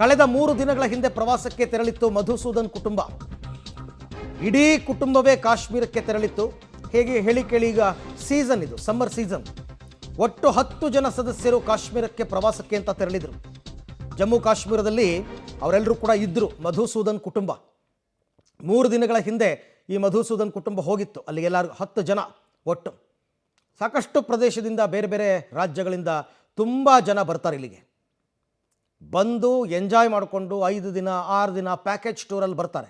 ಕಳೆದ 3 ದಿನಗಳ ಹಿಂದೆ ಪ್ರವಾಸಕ್ಕೆ ತೆರಳಿತ್ತು ಮಧುಸೂದನ್ ಕುಟುಂಬ. ಇಡೀ ಕುಟುಂಬವೇ ಕಾಶ್ಮೀರಕ್ಕೆ ತೆರಳಿತ್ತು. ಹೇಗೆ ಹೇಳಿ ಕೇಳಿ, ಈಗ ಸೀಸನ್, ಇದು ಸಮ್ಮರ್ ಸೀಸನ್. ಒಟ್ಟು 10 ಜನ ಸದಸ್ಯರು ಕಾಶ್ಮೀರಕ್ಕೆ ಪ್ರವಾಸಕ್ಕೆ ಅಂತ ತೆರಳಿದರು. ಜಮ್ಮು ಕಾಶ್ಮೀರದಲ್ಲಿ ಅವರೆಲ್ಲರೂ ಕೂಡ ಇದ್ದರು. ಮಧುಸೂದನ್ ಕುಟುಂಬ 3 ದಿನಗಳ ಹಿಂದೆ ಈ ಮಧುಸೂದನ್ ಕುಟುಂಬ ಹೋಗಿತ್ತು. ಅಲ್ಲಿಗೆಲ್ಲರೂ 10 ಜನ ಒಟ್ಟು. ಸಾಕಷ್ಟು ಪ್ರದೇಶದಿಂದ, ಬೇರೆ ಬೇರೆ ರಾಜ್ಯಗಳಿಂದ ತುಂಬ ಜನ ಬರ್ತಾರೆ ಇಲ್ಲಿಗೆ. ಬಂದು ಎಂಜಾಯ್ ಮಾಡಿಕೊಂಡು 5 ದಿನ 6 ದಿನ ಪ್ಯಾಕೇಜ್ ಟೂರಲ್ಲಿ ಬರ್ತಾರೆ.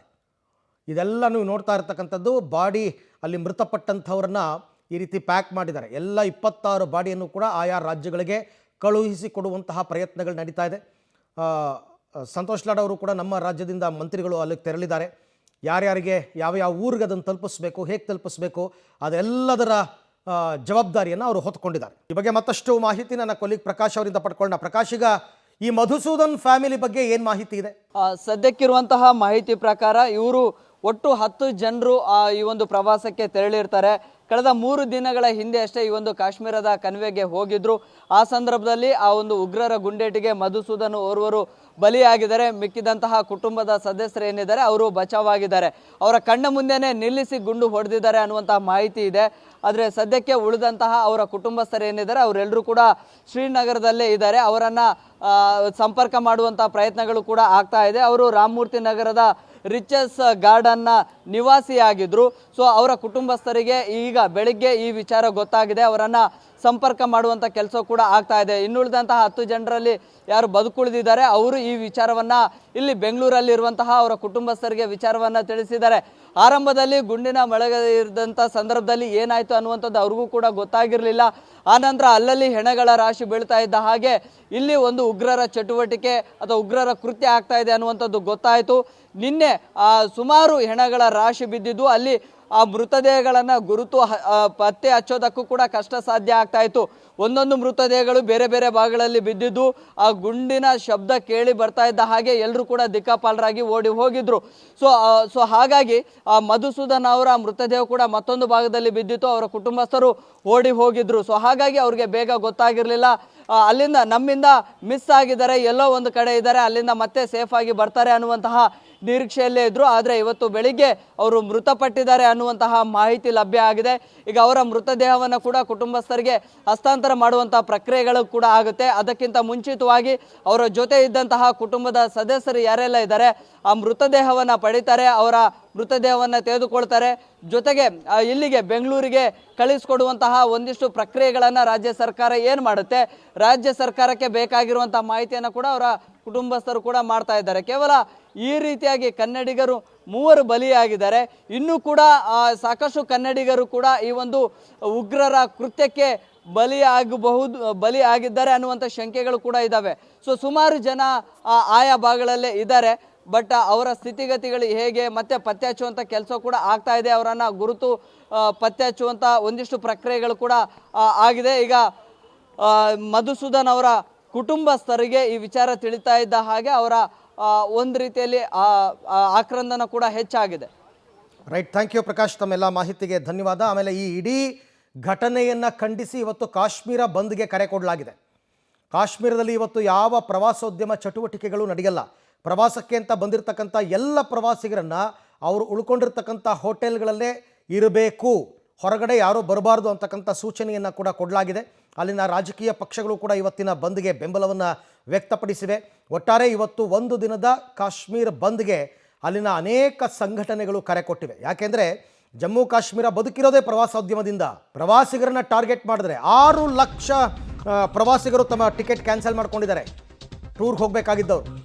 ಇದೆಲ್ಲ ನೀವು ನೋಡ್ತಾ ಇರ್ತಕ್ಕಂಥದ್ದು ಬಾಡಿ. ಅಲ್ಲಿ ಮೃತಪಟ್ಟಂಥವ್ರನ್ನ ಈ ರೀತಿ ಪ್ಯಾಕ್ ಮಾಡಿದ್ದಾರೆ. ಎಲ್ಲ 26 ಬಾಡಿಯನ್ನು ಕೂಡ ಆಯಾ ರಾಜ್ಯಗಳಿಗೆ ಕಳುಹಿಸಿ ಕೊಡುವಂತಹ ಪ್ರಯತ್ನಗಳು ನಡೀತಾ ಇದೆ. ಸಂತೋಷ್ ಲಾಡ್ ಅವರು ಕೂಡ ನಮ್ಮ ರಾಜ್ಯದಿಂದ ಮಂತ್ರಿಗಳು ಅಲ್ಲಿಗೆ ತೆರಳಿದ್ದಾರೆ. ಯಾರ್ಯಾರಿಗೆ ಯಾವ ಊರಿಗೆ ಅದನ್ನು ತಲುಪಿಸ್ಬೇಕು, ಹೇಗೆ ತಲುಪಿಸ್ಬೇಕು, ಅದೆಲ್ಲದರ ಜವಾಬ್ದಾರಿಯನ್ನು ಅವರು ಹೊತ್ಕೊಂಡಿದ್ದಾರೆ. ಈ ಬಗ್ಗೆ ಮತ್ತಷ್ಟು ಮಾಹಿತಿ ನನ್ನ ಕೊಲೀಗ್ ಪ್ರಕಾಶ್ ಅವರಿಂದ ಪಡ್ಕೊಳ್ಳೋಣ. ಪ್ರಕಾಶ್, ಈಗ ಈ ಮಧುಸೂದನ್ ಫ್ಯಾಮಿಲಿ ಬಗ್ಗೆ ಏನು ಮಾಹಿತಿ ಇದೆ? ಸದ್ಯಕ್ಕಿರುವಂತಹ ಮಾಹಿತಿ ಪ್ರಕಾರ ಇವರು ಒಟ್ಟು 10 ಜನರು ಈ ಒಂದು ಪ್ರವಾಸಕ್ಕೆ ತೆರಳಿರ್ತಾರೆ. ಕಳೆದ 3 ದಿನಗಳ ಹಿಂದೆ ಅಷ್ಟೇ ಈ ಒಂದು ಕಾಶ್ಮೀರದ ಕಣಿವೆಗೆ ಹೋಗಿದ್ರು. ಆ ಸಂದರ್ಭದಲ್ಲಿ ಆ ಒಂದು ಉಗ್ರರ ಗುಂಡೇಟಿಗೆ ಮಧುಸೂದನ್ ಓರ್ವರು ಬಲಿಯಾಗಿದ್ದಾರೆ. ಮಿಕ್ಕಿದಂತಹ ಕುಟುಂಬದ ಸದಸ್ಯರು ಏನಿದ್ದಾರೆ ಅವರು ಬಚಾವಾಗಿದ್ದಾರೆ. ಅವರ ಕಣ್ಣ ಮುಂದೆನೇ ನಿಲ್ಲಿಸಿ ಗುಂಡು ಹೊಡೆದಿದ್ದಾರೆ ಅನ್ನುವಂತಹ ಮಾಹಿತಿ ಇದೆ. ಆದರೆ ಸದ್ಯಕ್ಕೆ ಉಳಿದಂತಹ ಅವರ ಕುಟುಂಬಸ್ಥರು ಏನಿದ್ದಾರೆ ಅವರೆಲ್ಲರೂ ಕೂಡ ಶ್ರೀನಗರದಲ್ಲೇ ಇದ್ದಾರೆ. ಅವರನ್ನು ಸಂಪರ್ಕ ಮಾಡುವಂಥ ಪ್ರಯತ್ನಗಳು ಕೂಡ ಆಗ್ತಾ ಇದೆ. ಅವರು ರಾಮಮೂರ್ತಿ ನಗರದ ರಿಚಸ್ ಗಾರ್ಡನ್ನ ನಿವಾಸಿಯಾಗಿದ್ದರು. ಸೊ ಅವರ ಕುಟುಂಬಸ್ಥರಿಗೆ ಈಗ ಬೆಳಿಗ್ಗೆ ಈ ವಿಚಾರ ಗೊತ್ತಾಗಿದೆ. ಅವರನ್ನು ಸಂಪರ್ಕ ಮಾಡುವಂಥ ಕೆಲಸ ಕೂಡ ಆಗ್ತಾ ಇದೆ. ಇನ್ನುಳಿದಂತಹ 10 ಜನರಲ್ಲಿ ಯಾರು ಬದುಕುಳಿದಿದ್ದಾರೆ ಅವರು ಈ ವಿಚಾರವನ್ನು ಇಲ್ಲಿ ಬೆಂಗಳೂರಲ್ಲಿರುವಂತಹ ಅವರ ಕುಟುಂಬಸ್ಥರಿಗೆ ವಿಚಾರವನ್ನು ತಿಳಿಸಿದ್ದಾರೆ. ಆರಂಭದಲ್ಲಿ ಗುಂಡಿನ ಮಳೆಗಿದ್ದಂಥ ಸಂದರ್ಭದಲ್ಲಿ ಏನಾಯಿತು ಅನ್ನುವಂಥದ್ದು ಅವ್ರಿಗೂ ಕೂಡ ಗೊತ್ತಾಗಿರಲಿಲ್ಲ. ಆನಂತರ ಅಲ್ಲಲ್ಲಿ ಹೆಣಗಳ ರಾಶಿ ಬೀಳ್ತಾ ಇದ್ದ ಹಾಗೆ ಇಲ್ಲಿ ಒಂದು ಉಗ್ರರ ಚಟುವಟಿಕೆ ಅಥವಾ ಉಗ್ರರ ಕೃತ್ಯ ಆಗ್ತಾ ಇದೆ ಅನ್ನುವಂಥದ್ದು ಗೊತ್ತಾಯಿತು. ನಿನ್ನೆ ಸುಮಾರು ಹೆಣಗಳ ರಾಶಿ ಬಿದ್ದಿದ್ದು ಅಲ್ಲಿ ಆ ಮೃತದೇಹಗಳನ್ನು ಗುರುತು ಪತ್ತೆ ಹಚ್ಚೋದಕ್ಕೂ ಕೂಡ ಕಷ್ಟ ಸಾಧ್ಯ ಆಗ್ತಾ ಇತ್ತು. ಒಂದೊಂದು ಮೃತದೇಹಗಳು ಬೇರೆ ಬೇರೆ ಭಾಗಗಳಲ್ಲಿ ಬಿದ್ದಿದ್ದು ಆ ಗುಂಡಿನ ಶಬ್ದ ಕೇಳಿ ಬರ್ತಾ ಇದ್ದ ಹಾಗೆ ಎಲ್ಲರೂ ಕೂಡ ದಿಕ್ಕಾಪಾಲರಾಗಿ ಓಡಿ ಹೋಗಿದ್ರು. ಸೊ ಹಾಗಾಗಿ ಆ ಮಧುಸೂದನ್ ಅವರ ಮೃತದೇಹ ಕೂಡ ಮತ್ತೊಂದು ಭಾಗದಲ್ಲಿ ಬಿದ್ದಿತ್ತು. ಅವರ ಕುಟುಂಬಸ್ಥರು ಓಡಿ ಹೋಗಿದ್ರು. ಸೊ ಹಾಗಾಗಿ ಅವ್ರಿಗೆ ಬೇಗ ಗೊತ್ತಾಗಿರಲಿಲ್ಲ. ಅಲ್ಲಿಂದ ನಮ್ಮಿಂದ ಮಿಸ್ ಆಗಿದ್ದಾರೆ, ಎಲ್ಲೋ ಒಂದು ಕಡೆ ಇದ್ದಾರೆ, ಅಲ್ಲಿಂದ ಮತ್ತೆ ಸೇಫ್ ಆಗಿ ಬರ್ತಾರೆ ಅನ್ನುವಂತಹ ನಿರೀಕ್ಷೆಯಲ್ಲೇ ಇದ್ರು. ಆದರೆ ಇವತ್ತು ಬೆಳಿಗ್ಗೆ ಅವರು ಮೃತಪಟ್ಟಿದ್ದಾರೆ ಅನ್ನುವಂತಹ ಮಾಹಿತಿ ಲಭ್ಯ ಆಗಿದೆ. ಈಗ ಅವರ ಮೃತದೇಹವನ್ನು ಕೂಡ ಕುಟುಂಬಸ್ಥರಿಗೆ ಹಸ್ತಾಂತರ ಮಾಡುವಂಥ ಪ್ರಕ್ರಿಯೆಗಳು ಕೂಡ ಆಗುತ್ತೆ. ಅದಕ್ಕಿಂತ ಮುಂಚಿತವಾಗಿ ಅವರ ಜೊತೆ ಇದ್ದಂತಹ ಕುಟುಂಬದ ಸದಸ್ಯರು ಯಾರೆಲ್ಲ ಇದ್ದಾರೆ ಆ ಮೃತದೇಹವನ್ನು ಪಡಿತಾರೆ, ಅವರ ಮೃತದೇಹವನ್ನು ತೆಗೆದುಕೊಳ್ತಾರೆ. ಜೊತೆಗೆ ಇಲ್ಲಿಗೆ ಬೆಂಗಳೂರಿಗೆ ಕಳಿಸ್ಕೊಡುವಂತಹ ಒಂದಿಷ್ಟು ಪ್ರಕ್ರಿಯೆಗಳನ್ನು ರಾಜ್ಯ ಸರ್ಕಾರ ಏನು ಮಾಡುತ್ತೆ, ರಾಜ್ಯ ಸರ್ಕಾರಕ್ಕೆ ಬೇಕಾಗಿರುವಂಥ ಮಾಹಿತಿಯನ್ನು ಕೂಡ ಅವರ ಕುಟುಂಬಸ್ಥರು ಕೂಡ ಮಾಡ್ತಾ ಇದ್ದಾರೆ. ಕೇವಲ ಈ ರೀತಿಯಾಗಿ ಕನ್ನಡಿಗರು 3 ಬಲಿಯಾಗಿದ್ದಾರೆ. ಇನ್ನೂ ಕೂಡ ಸಾಕಷ್ಟು ಕನ್ನಡಿಗರು ಕೂಡ ಈ ಒಂದು ಉಗ್ರರ ಕೃತ್ಯಕ್ಕೆ ಬಲಿ ಆಗಿದ್ದಾರೆ ಅನ್ನುವಂಥ ಶಂಕೆಗಳು ಕೂಡ ಇದ್ದಾವೆ. ಸೊ ಸುಮಾರು ಜನ ಆಯಾ ಭಾಗಗಳಲ್ಲೇ ಇದ್ದಾರೆ. ಬಟ್ ಅವರ ಸ್ಥಿತಿಗತಿಗಳು ಹೇಗೆ ಮತ್ತೆ ಪತ್ತೆ ಹಚ್ಚುವಂಥ ಕೆಲಸ ಕೂಡ ಆಗ್ತಾ ಇದೆ. ಅವರನ್ನು ಗುರುತು ಪತ್ತೆ ಹಚ್ಚುವಂಥ ಒಂದಿಷ್ಟು ಪ್ರಕ್ರಿಯೆಗಳು ಕೂಡ ಆಗಿದೆ. ಈಗ ಮಧುಸೂದನ್ ಅವರ ಕುಟುಂಬಸ್ಥರಿಗೆ ಈ ವಿಚಾರ ತಿಳಿತಾ ಇದ್ದ ಹಾಗೆ ಅವರ ಒಂದು ರೀತಿಯಲ್ಲಿ ಆಕ್ರಂದನ ಕೂಡ ಹೆಚ್ಚಾಗಿದೆ. ರೈಟ್, ಥ್ಯಾಂಕ್ ಯು ಪ್ರಕಾಶ್, ತಮ್ಮೆಲ್ಲ ಮಾಹಿತಿಗೆ ಧನ್ಯವಾದ. ಆಮೇಲೆ ಈ ಇಡೀ ಘಟನೆಯನ್ನು ಖಂಡಿಸಿ ಇವತ್ತು ಕಾಶ್ಮೀರ ಬಂದ್ಗೆ ಕರೆ ಕೊಡಲಾಗಿದೆ. ಕಾಶ್ಮೀರದಲ್ಲಿ ಇವತ್ತು ಯಾವ ಪ್ರವಾಸೋದ್ಯಮ ಚಟುವಟಿಕೆಗಳು ನಡೆಯಲ್ಲ. ಪ್ರವಾಸಕ್ಕೆ ಅಂತ ಬಂದಿರತಕ್ಕಂಥ ಎಲ್ಲ ಪ್ರವಾಸಿಗರನ್ನು ಅವರು ಉಳ್ಕೊಂಡಿರ್ತಕ್ಕಂಥ ಹೋಟೆಲ್ಗಳಲ್ಲೇ ಇರಬೇಕು, ಹೊರಗಡೆ ಯಾರೂ ಬರಬಾರ್ದು ಅಂತಕ್ಕಂಥ ಸೂಚನೆಯನ್ನು ಕೂಡ ಕೊಡಲಾಗಿದೆ. ಅಲ್ಲಿನ ರಾಜಕೀಯ ಪಕ್ಷಗಳು ಕೂಡ ಇವತ್ತಿನ ಬಂದ್ಗೆ ಬೆಂಬಲವನ್ನು ವ್ಯಕ್ತಪಡಿಸಿವೆ. ಒಟ್ಟಾರೆ ಇವತ್ತು 1 ದಿನದ ಕಾಶ್ಮೀರ ಬಂದ್ಗೆ ಅಲ್ಲಿನ ಅನೇಕ ಸಂಘಟನೆಗಳು ಕರೆ ಕೊಟ್ಟಿವೆ. ಯಾಕೆಂದರೆ ಜಮ್ಮು ಕಾಶ್ಮೀರ ಬದುಕಿರೋದೇ ಪ್ರವಾಸೋದ್ಯಮದಿಂದ. ಪ್ರವಾಸಿಗರನ್ನ ಟಾರ್ಗೆಟ್ ಮಾಡಿದ್ರೆ 6 ಲಕ್ಷ ಪ್ರವಾಸಿಗರು ತಮ್ಮ ಟಿಕೆಟ್ ಕ್ಯಾನ್ಸಲ್ ಮಾಡ್ಕೊಂಡಿದ್ದಾರೆ ಟೂರ್ಗೆ ಹೋಗಬೇಕಾಗಿದ್ದವರು.